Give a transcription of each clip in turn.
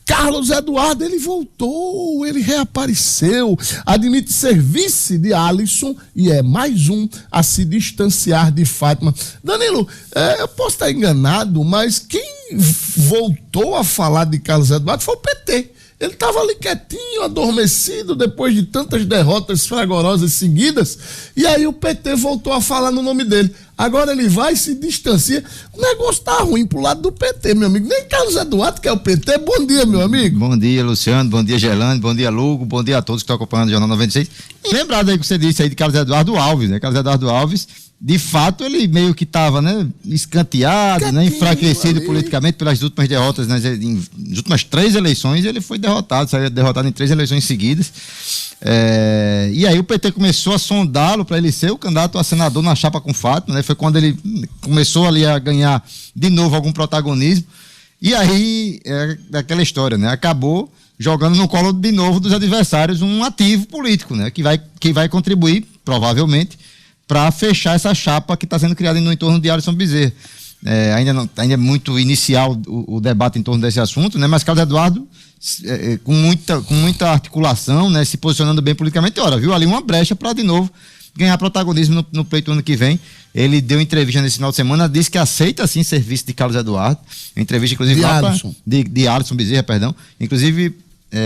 Carlos Eduardo, ele voltou, ele reapareceu, admite ser vice de Alisson e é mais um a se distanciar de Fátima. Danilo, eu posso estar enganado, mas quem voltou a falar de Carlos Eduardo foi o PT. Ele estava ali quietinho, adormecido, depois de tantas derrotas fragorosas seguidas, e aí o PT voltou a falar no nome dele. Agora ele vai e se distancia. O negócio tá ruim pro lado do PT, meu amigo. Nem Carlos Eduardo, que é o PT. Bom dia, meu amigo. Bom dia, Luciano. Bom dia, Gelane. Bom dia, Lugo. Bom dia a todos que estão acompanhando o Jornal 96. E lembrado aí que você disse aí de Carlos Eduardo Alves, né? Carlos Eduardo Alves, de fato, ele meio que estava, né, escanteado, né, enfraquecido ali politicamente pelas últimas derrotas, nas últimas 3 eleições, ele foi derrotado, saiu derrotado em 3 eleições seguidas. E aí o PT começou a sondá-lo para ele ser o candidato a senador na chapa com Fátima, né? Foi quando ele começou ali a ganhar de novo algum protagonismo. E aí é aquela história, né? Acabou jogando no colo de novo dos adversários um ativo político, né? Que vai contribuir, provavelmente, para fechar essa chapa que está sendo criada no entorno de Alisson Bezerra. Ainda é muito inicial o debate em torno desse assunto, né? Mas Carlos Eduardo, com muita articulação, né? Se posicionando bem politicamente, viu ali uma brecha para de novo ganhar protagonismo no pleito ano que vem. Ele deu entrevista nesse final de semana, disse que aceita sim ser vice de Carlos Eduardo, entrevista inclusive de Alisson Bezerra, perdão, inclusive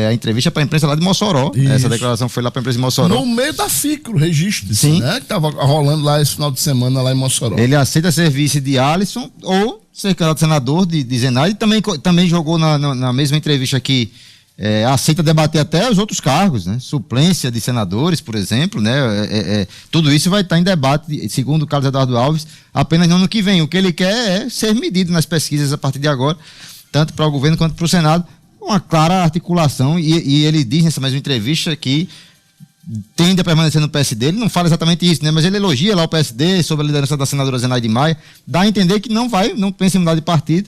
a entrevista para a imprensa lá de Mossoró. Isso. Essa declaração foi lá para a imprensa de Mossoró. No meio da FIC, o registro, sim, né? Que estava rolando lá esse final de semana lá em Mossoró. Ele aceita ser vice de Alisson ou ser candidato a senador de Zenaide, e também jogou na mesma entrevista que aceita debater até os outros cargos, né? Suplência de senadores, por exemplo, né? Tudo isso vai estar em debate, segundo o Carlos Eduardo Alves, apenas no ano que vem. O que ele quer é ser medido nas pesquisas a partir de agora, tanto para o governo quanto para o Senado, uma clara articulação, e ele diz nessa mesma entrevista que tende a permanecer no PSD. Ele não fala exatamente isso, né? Mas ele elogia lá o PSD sobre a liderança da senadora Zenaide Maia, dá a entender que não pensa em mudar de partido,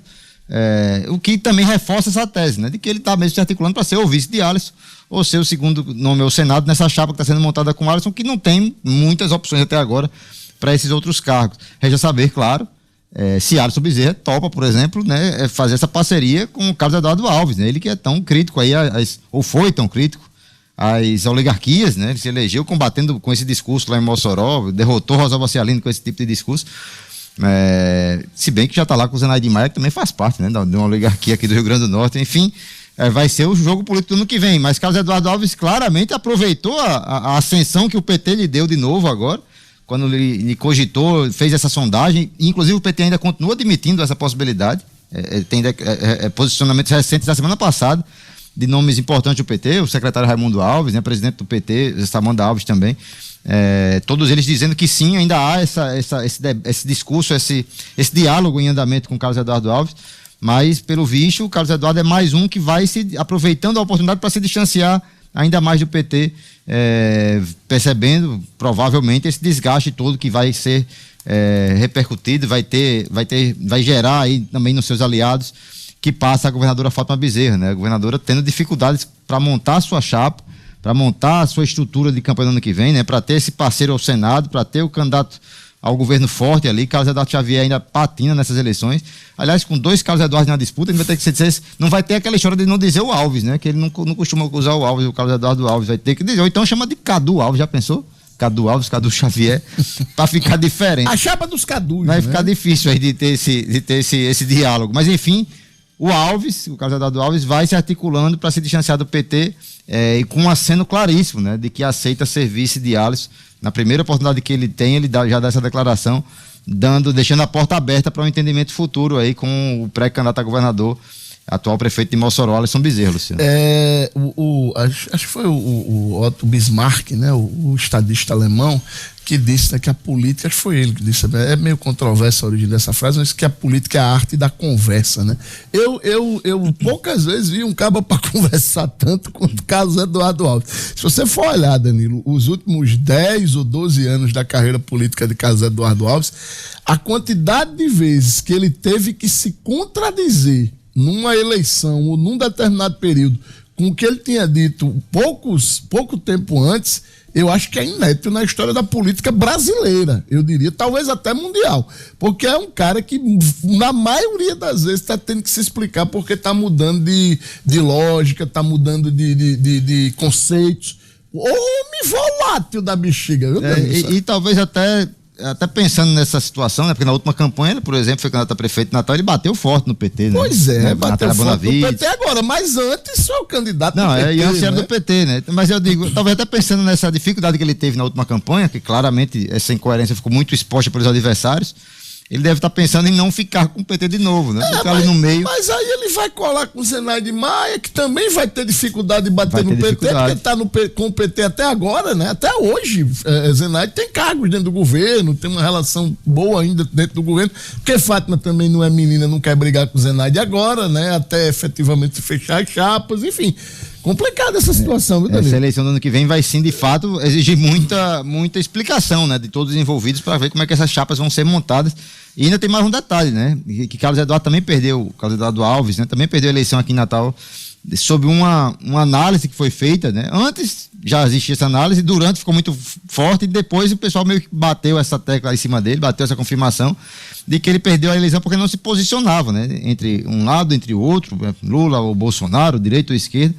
o que também reforça essa tese, né? De que ele está mesmo se articulando para ser o vice de Alisson, ou ser o segundo nome ao Senado nessa chapa que está sendo montada com Alisson, que não tem muitas opções até agora para esses outros cargos. Resta saber, claro, se Alisson Bezerra topa, por exemplo, né, fazer essa parceria com o Carlos Eduardo Alves, né? Ele que é tão crítico aí, ou foi tão crítico às oligarquias, né? Ele se elegeu combatendo com esse discurso lá em Mossoró, derrotou Rosalba Cialino com esse tipo de discurso, se bem que já está lá com o Zenaide Maia, que também faz parte, né, de uma oligarquia aqui do Rio Grande do Norte. Enfim, vai ser o jogo político do ano que vem, mas Carlos Eduardo Alves claramente aproveitou a ascensão que o PT lhe deu de novo agora, quando ele cogitou, fez essa sondagem, e inclusive o PT ainda continua admitindo essa possibilidade. Tem posicionamentos recentes da semana passada de nomes importantes do PT, o secretário Raimundo Alves, né, presidente do PT, Samanda Alves também, todos eles dizendo que sim, ainda há esse discurso, esse diálogo em andamento com o Carlos Eduardo Alves, mas pelo visto o Carlos Eduardo é mais um que vai se aproveitando a oportunidade para se distanciar ainda mais do PT, percebendo provavelmente esse desgaste todo que vai ser repercutido, vai gerar aí também nos seus aliados, que passa a governadora Fátima Bezerra, né? A governadora tendo dificuldades para montar a sua chapa, para montar a sua estrutura de campanha no ano que vem, né? Para ter esse parceiro ao Senado, para ter o candidato ao governo forte ali. Carlos Eduardo Xavier ainda patina nessas eleições. Aliás, com 2 Carlos Eduardo na disputa, ele vai ter que dizer, não vai ter aquela história de não dizer o Alves, né? Que ele não costuma usar o Alves, o Carlos Eduardo Alves vai ter que dizer, ou então chama de Cadu Alves, já pensou? Cadu Alves, Cadu Xavier, para ficar diferente. A chapa dos Cadus, vai, né? Ficar difícil aí de ter esse diálogo, mas enfim, o Carlos Eduardo Alves vai se articulando para se distanciar do PT, e com um aceno claríssimo, né? De que aceita ser vice de Alisson. Na primeira oportunidade que ele tem, ele já dá essa declaração, deixando a porta aberta para um entendimento futuro aí com o pré-candidato a governador, atual prefeito de Mossoró, Alisson Bezerra, Luciano. Acho que foi o Otto Bismarck, né, o estadista alemão, que disse, né, que a política, acho que foi ele que disse, né, é meio controversa a origem dessa frase, mas que a política é a arte da conversa, né? Eu poucas vezes vi um cabo para conversar tanto quanto Carlos Eduardo Alves. Se você for olhar, Danilo, os últimos 10 ou 12 anos da carreira política de Carlos Eduardo Alves, a quantidade de vezes que ele teve que se contradizer numa eleição ou num determinado período com o que ele tinha dito pouco tempo antes, eu acho que é inédito na história da política brasileira, eu diria, talvez até mundial, porque é um cara que, na maioria das vezes, está tendo que se explicar porque está mudando de lógica, está mudando de conceitos. O homem volátil da bexiga, viu, e talvez até pensando nessa situação, né? Porque na última campanha, ele, por exemplo, foi candidato a prefeito de Natal, ele bateu forte no PT, né? Pois é, bateu forte no PT agora, mas antes foi o candidato do PT. Não, e antes né? era do PT, né? Mas eu digo, talvez até pensando nessa dificuldade que ele teve na última campanha, que claramente essa incoerência ficou muito exposta pelos adversários, ele deve estar pensando em não ficar com o PT de novo, né? Ficar ali no meio. Mas aí ele vai colar com o Zenaide Maia, que também vai ter dificuldade de bater no PT, porque está com o PT até agora, né? Até hoje, Zenaide tem cargos dentro do governo, tem uma relação boa ainda dentro do governo, porque Fátima também não é menina, não quer brigar com o Zenaide agora, né? Até efetivamente fechar as chapas, enfim. Complicada essa situação, viu, Danilo? Essa eleição do ano que vem vai sim, de fato, exigir muita explicação, né, de todos os envolvidos para ver como é que essas chapas vão ser montadas. E ainda tem mais um detalhe, né, que Carlos Eduardo também perdeu, Carlos Eduardo Alves, né, também perdeu a eleição aqui em Natal, sob uma análise que foi feita, né, antes já existia essa análise, durante ficou muito forte e depois o pessoal meio que bateu essa tecla em cima dele, bateu essa confirmação de que ele perdeu a eleição porque não se posicionava, né, entre um lado, entre o outro, Lula ou Bolsonaro, direita ou esquerda.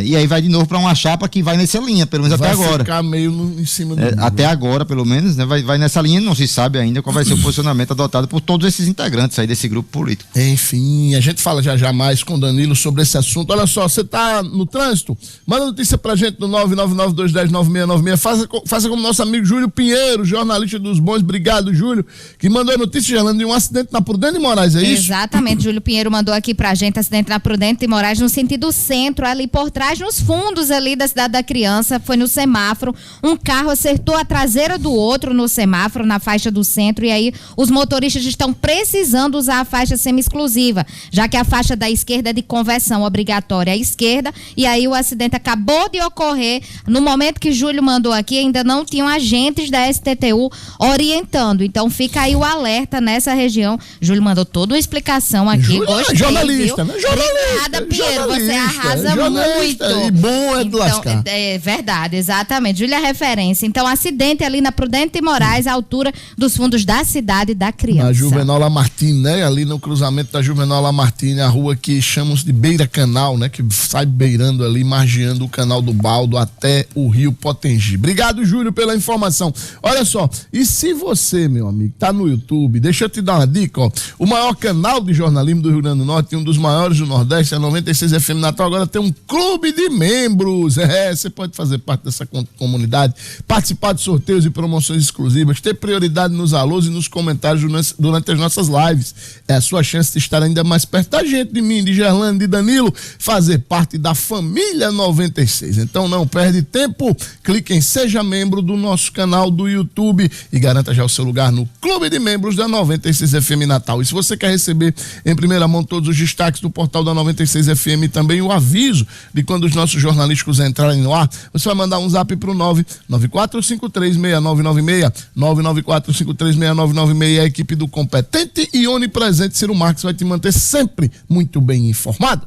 E aí vai de novo para uma chapa que vai nessa linha, pelo menos até agora. Vai ficar meio em cima do até agora, pelo menos, né? Vai nessa linha, não se sabe ainda qual vai ser o posicionamento adotado por todos esses integrantes aí desse grupo político. Enfim, a gente fala já mais com o Danilo sobre esse assunto. Olha só, você tá no trânsito? Manda notícia pra gente no 999-210-9696. Faça como nosso amigo Júlio Pinheiro, jornalista dos bons. Obrigado, Júlio, que mandou a notícia, Gerlando, de um acidente na Prudente de Moraes, é isso? Exatamente, Júlio Pinheiro mandou aqui pra gente acidente na Prudente de Moraes no sentido centro, ali por trás, nos fundos ali da Cidade da Criança, foi no semáforo, um carro acertou a traseira do outro no semáforo, na faixa do centro, e aí os motoristas estão precisando usar a faixa semi-exclusiva, já que a faixa da esquerda é de conversão obrigatória à esquerda, e aí o acidente acabou de ocorrer, no momento que Júlio mandou aqui, ainda não tinham agentes da STTU orientando, então fica aí o alerta nessa região. Júlio mandou toda uma explicação aqui. Júlio, gostei, jornalista, viu? né? Jornalista. Obrigada, Pinheiro, você arrasa muito. E bom é de lascar. É verdade, exatamente. Júlia é referência. Então, acidente ali na Prudente de Moraes, à altura dos fundos da Cidade da Criança. Na Juvenal Lamartine, né? Ali no cruzamento da Juvenal Lamartine, a rua que chamamos de Beira Canal, né? Que sai beirando ali, margeando o Canal do Baldo até o Rio Potengi. Obrigado, Júlio, pela informação. Olha só, e se você, meu amigo, tá no YouTube, deixa eu te dar uma dica, ó. O maior canal de jornalismo do Rio Grande do Norte, um dos maiores do Nordeste, a 96 FM Natal, agora tem um clube de membros. Você pode fazer parte dessa comunidade, participar de sorteios e promoções exclusivas, ter prioridade nos alôs e nos comentários durante as nossas lives. É a sua chance de estar ainda mais perto da gente, de mim, de Gerlando, de Danilo, fazer parte da família 96. Então não perde tempo, clique em Seja Membro do nosso canal do YouTube e garanta já o seu lugar no Clube de Membros da 96 FM Natal. E se você quer receber em primeira mão todos os destaques do portal da 96 FM e também o aviso de quando os nossos jornalísticos entrarem no ar, você vai mandar um zap pro 994536996, 994536996. A equipe do competente e onipresente Ciro Marques vai te manter sempre muito bem informado.